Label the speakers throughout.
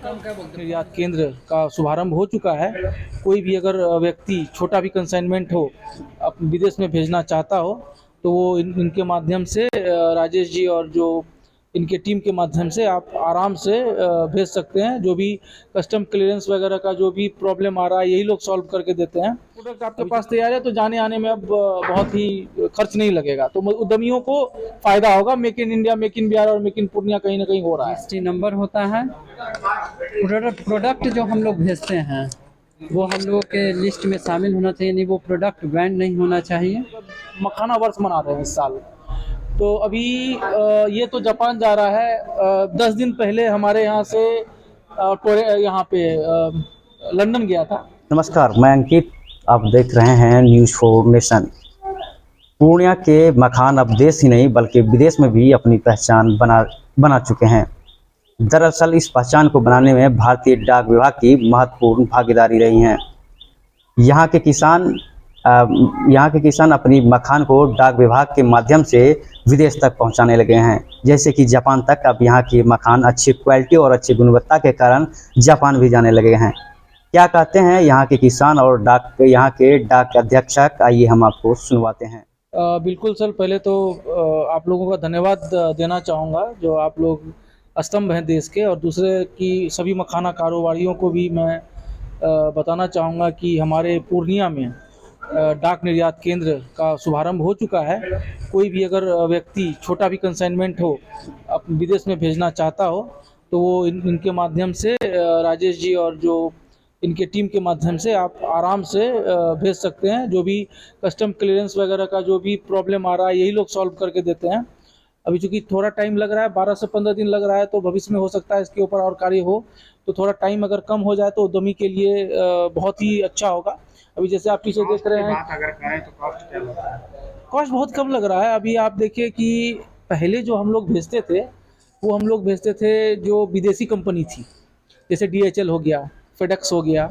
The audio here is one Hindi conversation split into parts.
Speaker 1: निर्यात केंद्र का शुभारंभ हो चुका है। कोई भी अगर व्यक्ति छोटा भी कंसाइनमेंट हो, विदेश में भेजना चाहता हो, तो वो इनके माध्यम से राजेश जी और जो इनके टीम के माध्यम से आप आराम से भेज सकते हैं। जो भी कस्टम क्लियरेंस वगैरह का जो भी प्रॉब्लम आ रहा है, यही लोग सॉल्व करके देते हैं। प्रोडक्ट आपके पास तैयार है तो जाने आने में अब बहुत ही खर्च नहीं लगेगा, तो उद्यमियों को फायदा होगा। Make in India, make in Bihar और मेक इन पूर्णिया कहीं ना कहीं हो रहा है।
Speaker 2: जीएसटी नंबर होता है। प्रोडक्ट जो हम लोग भेजते हैं वो हम लोगों के लिस्ट में शामिल होना चाहिए, नहीं वो प्रोडक्ट बैन नहीं होना चाहिए।
Speaker 1: मखाना वर्ष मना रहे हैं इस साल, तो अभी ये तो जापान जा रहा है। 10 दिन पहले हमारे यहाँ से यहाँ पे लंदन गया था।
Speaker 3: नमस्कार, मैं अंकित। आप देख रहे हैं न्यूज़ फॉर नेशन। पूर्णिया के मखान अब देश ही नहीं बल्कि विदेश में भी अपनी पहचान बना चुके हैं। दरअसल इस पहचान को बनाने में भारतीय डाक विभाग की महत्वपूर्ण भागीदारी रही है। यहाँ के किसान अपनी मखान को डाक विभाग के माध्यम से विदेश तक पहुँचाने लगे हैं, जैसे कि जापान तक। अब यहाँ की मखान अच्छी क्वालिटी और अच्छी गुणवत्ता के कारण जापान भी जाने लगे हैं। क्या कहते हैं यहाँ के किसान और यहाँ के डाक अधीक्षक, आइए हम आपको सुनवाते हैं।
Speaker 1: बिल्कुल सर, पहले तो आप लोगों का धन्यवाद देना चाहूँगा, जो आप लोग स्तंभ हैं देश के। और दूसरे कि सभी मखाना कारोबारियों को भी मैं बताना चाहूँगा कि हमारे पूर्णिया में डाक निर्यात केंद्र का शुभारंभ हो चुका है। कोई भी अगर व्यक्ति छोटा भी कंसाइनमेंट हो, विदेश में भेजना चाहता हो, तो वो इनके माध्यम से राजेश जी और जो इनके टीम के माध्यम से आप आराम से भेज सकते हैं। जो भी कस्टम क्लियरेंस वगैरह का जो भी प्रॉब्लम आ रहा है, यही लोग सॉल्व करके देते हैं। अभी चूँकि थोड़ा टाइम लग रहा है, 12 से 15 दिन लग रहा है, तो भविष्य में हो सकता है इसके ऊपर और कार्य हो, तो थोड़ा टाइम अगर कम हो जाए तो उद्यमी के लिए बहुत ही अच्छा होगा। अभी जैसे आप पीछे देख रहे हैं,
Speaker 4: अगर करें तो कॉस्ट क्या होगा?
Speaker 1: कॉस्ट बहुत कम लग रहा है। अभी आप देखिए कि पहले जो हम लोग भेजते थे, वो हम लोग भेजते थे जो विदेशी कंपनी थी, जैसे DHL हो गया, फेडेक्स हो गया,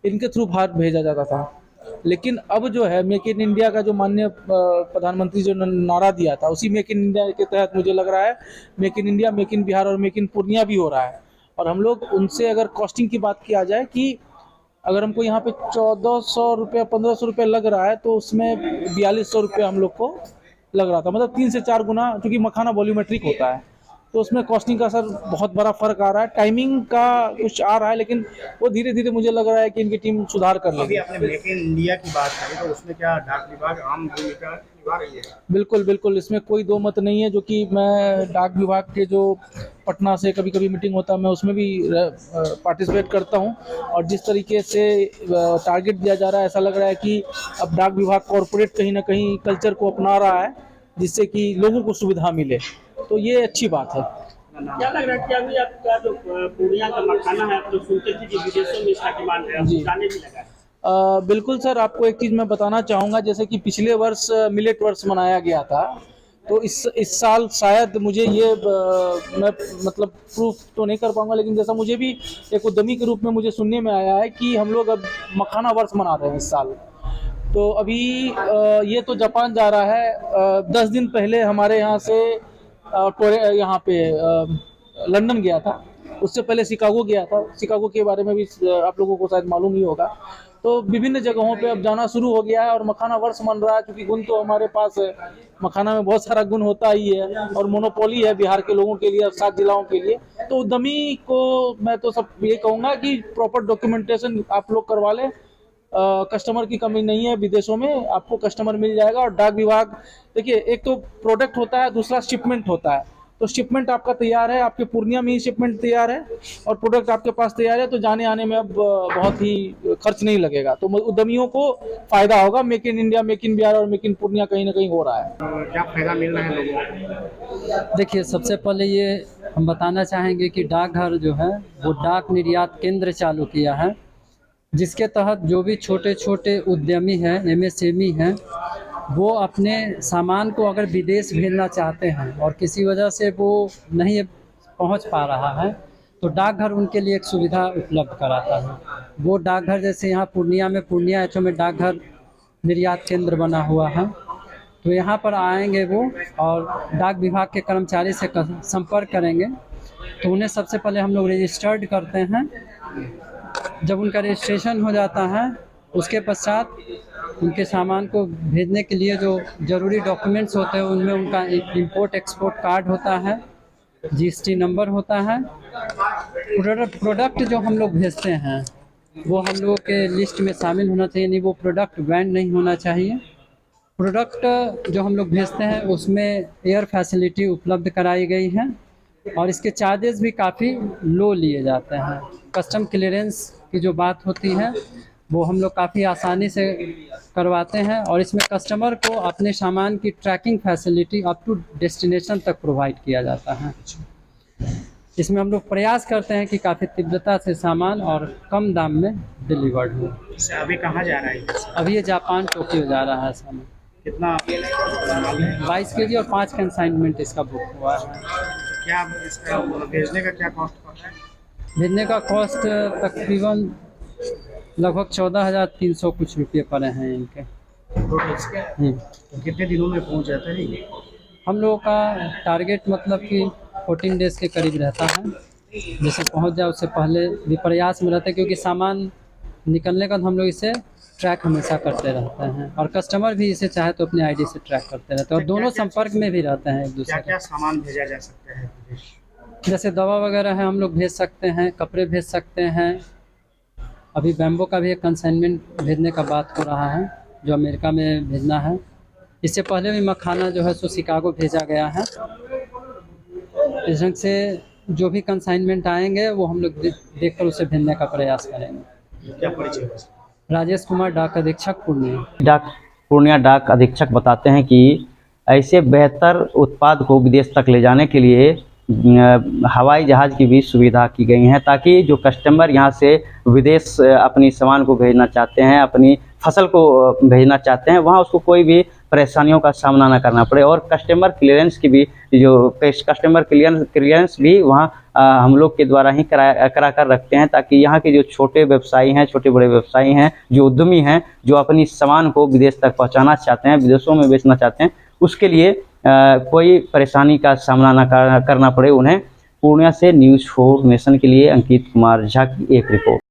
Speaker 1: इनके थ्रू बाहर भेजा जाता था। लेकिन अब जो है मेक इन इंडिया का जो माननीय प्रधानमंत्री जो नारा दिया था, उसी मेक इन इंडिया के तहत मुझे लग रहा है make in India, make in Bihar और मेक इन पूर्णिया भी हो रहा है। और हम लोग उनसे अगर कॉस्टिंग की बात किया जाए कि अगर हमको यहाँ पे 1400 रुपये 1500 रुपये लग रहा है, तो उसमें 4200 रुपये हम लोग को लग रहा था। मतलब 3 से 4 गुना, क्योंकि मखाना वॉल्यूमेट्रिक होता है, तो उसमें कॉस्टिंग का सर बहुत बड़ा फ़र्क आ रहा है। टाइमिंग का कुछ आ रहा है, लेकिन वो धीरे धीरे मुझे लग रहा है कि इनकी टीम सुधार कर
Speaker 4: अभी
Speaker 1: लेगी।
Speaker 4: आपने मेक इन इंडिया की बात करी, तो उसमें क्या डाक विभाग आम भूमिका निभा रही है?
Speaker 1: बिल्कुल बिल्कुल, इसमें कोई दो मत नहीं है। जो कि मैं डाक विभाग के जो पटना से कभी कभी मीटिंग होता है, मैं उसमें भी पार्टिसिपेट करता हूं। और जिस तरीके से टारगेट दिया जा रहा है, ऐसा लग रहा है कि अब डाक विभाग कॉरपोरेट कहीं ना कहीं कल्चर को अपना रहा है, जिससे कि लोगों को सुविधा मिले, तो ये अच्छी बात है।
Speaker 5: क्या लग रहा है कि अभी आपका जो पूर्णिया का मखाना है, आप लोग सुनते थे कि विदेशों में इसका डिमांड है,
Speaker 1: जी।
Speaker 5: जाने भी लगा है?
Speaker 1: बिल्कुल सर, आपको एक चीज़ मैं बताना चाहूँगा। जैसे कि पिछले वर्ष मिलेट वर्ष मनाया गया था, तो इस साल शायद मुझे ये मैं मतलब प्रूफ तो नहीं कर पाऊँगा, लेकिन जैसा मुझे भी एक उद्यमी के रूप में मुझे सुनने में आया है कि हम लोग अब मखाना वर्ष मना रहे हैं इस साल। तो अभी ये तो जापान जा रहा है। 10 दिन पहले हमारे यहाँ से यहाँ पे लंदन गया था। उससे पहले शिकागो गया था। शिकागो के बारे में भी आप लोगों को शायद मालूम ही होगा। तो विभिन्न जगहों पे अब जाना शुरू हो गया है, और मखाना वर्ष मन रहा है, क्योंकि गुण तो हमारे पास है। मखाना में बहुत सारा गुण होता ही है, और मोनोपोली है बिहार के लोगों के लिए और 7 जिलाओं के लिए। तो उद्यमी को मैं तो सब ये कहूँगा कि प्रॉपर डॉक्यूमेंटेशन आप लोग करवा लें। कस्टमर की कमी नहीं है, विदेशों में आपको कस्टमर मिल जाएगा। और डाक विभाग, देखिए, एक तो प्रोडक्ट होता है, दूसरा शिपमेंट होता है। तो शिपमेंट आपका तैयार है, आपके पूर्णिया में ही शिपमेंट तैयार है, और प्रोडक्ट आपके पास तैयार है, तो जाने आने में अब बहुत ही खर्च नहीं लगेगा, तो उद्यमियों को फायदा होगा। Make in India, make in Bihar और मेक इन पूर्णिया कहीं ना कहीं हो रहा है।
Speaker 4: तो क्या फायदा मिल रहा है लोगों को?
Speaker 2: देखिए, सबसे पहले ये हम बताना चाहेंगे कि डाकघर जो है वो डाक निर्यात केंद्र चालू किया है, जिसके तहत जो भी छोटे छोटे उद्यमी हैं, MSME हैं, वो अपने सामान को अगर विदेश भेजना चाहते हैं और किसी वजह से वो नहीं पहुंच पा रहा है, तो डाकघर उनके लिए एक सुविधा उपलब्ध कराता है। वो डाकघर जैसे यहाँ पूर्णिया में पूर्णिया HO में डाकघर निर्यात केंद्र बना हुआ है, तो यहाँ पर आएंगे वो और डाक विभाग के कर्मचारी से संपर्क करेंगे तो उन्हें सबसे पहले हम लोग रजिस्टर्ड करते हैं। जब उनका रजिस्ट्रेशन हो जाता है उसके पश्चात उनके सामान को भेजने के लिए जो ज़रूरी डॉक्यूमेंट्स होते हैं उनमें उनका इंपोर्ट एक्सपोर्ट कार्ड होता है, जीएसटी नंबर होता है। प्रोडक्ट जो हम लोग भेजते हैं वो हम लोगों के लिस्ट में शामिल होना चाहिए, नहीं वो प्रोडक्ट बैंड नहीं होना चाहिए। प्रोडक्ट जो हम लोग भेजते हैं उसमें एयर फैसिलिटी उपलब्ध कराई गई है और इसके चार्जेस भी काफ़ी लो लिए जाते हैं। कस्टम क्लियरेंस की जो बात होती है वो हम लोग काफ़ी आसानी से करवाते हैं और इसमें कस्टमर को अपने सामान की tracking facility up to destination तक प्रोवाइड किया जाता है। इसमें हम लोग प्रयास करते हैं कि काफ़ी तीव्रता से सामान और कम दाम में डिलीवर्ड हो।
Speaker 4: अभी कहाँ जा रहा है?
Speaker 2: अभी ये जापान टोक्यो जा रहा है सामान।
Speaker 4: कितना?
Speaker 2: 22 kg और 5 कंसाइनमेंट इसका बुक हुआ है।
Speaker 4: क्या इसका भेजने का क्या कॉस्ट पड़ता है?
Speaker 2: भेजने का कॉस्ट तकरीबन लगभग 14,300 कुछ रुपये पड़े हैं इनके।
Speaker 4: तो कितने दिनों में पहुंच जाता है ये?
Speaker 2: हम लोगों का टारगेट मतलब कि 14 डेज़ के करीब रहता है। जैसे पहुंच जाए उससे पहले भी प्रयास में रहते हैं, क्योंकि सामान निकलने का हम लोग इसे ट्रैक हमेशा करते रहते हैं और कस्टमर भी इसे चाहे तो अपने आईडी से ट्रैक करते रहते हैं और दोनों संपर्क में भी रहते हैं एक दूसरे
Speaker 4: क्या क्या सामान भेजा जा सकता है विदेश?
Speaker 2: जैसे दवा वगैरह है हम लोग भेज सकते हैं, कपड़े भेज सकते हैं। अभी बैम्बो का भी एक कंसाइनमेंट भेजने का बात हो रहा है जो अमेरिका में भेजना है। इससे पहले भी मखाना जो है सो शिकागो भेजा गया है। इस ढंग से जो भी कंसाइनमेंट आएंगे वो हम लोग देखकर उसे भेजने का प्रयास करेंगे।
Speaker 4: क्या परिचय है?
Speaker 2: राजेश कुमार, डाक अधीक्षक
Speaker 3: पूर्णिया डाक अधीक्षक बताते हैं कि ऐसे बेहतर उत्पाद को विदेश तक ले जाने के लिए हवाई जहाज़ की भी सुविधा की गई है, ताकि जो कस्टमर यहाँ से विदेश अपनी सामान को भेजना चाहते हैं, अपनी फसल को भेजना चाहते हैं, वहाँ उसको कोई भी परेशानियों का सामना ना करना पड़े। और कस्टमर क्लियरेंस की भी जो कस्टमर क्लियरेंस भी वहाँ हम लोग के द्वारा ही करा कर रखते हैं, ताकि यहाँ के जो छोटे व्यवसायी हैं, छोटे बड़े व्यवसायी हैं, जो उद्यमी हैं, जो अपनी सामान को विदेश तक पहुँचाना चाहते हैं, विदेशों में बेचना चाहते हैं, उसके लिए कोई परेशानी का सामना ना करना पड़े उन्हें। पूर्णिया से न्यूज़ 4 नेशन के लिए अंकित कुमार झा की एक रिपोर्ट।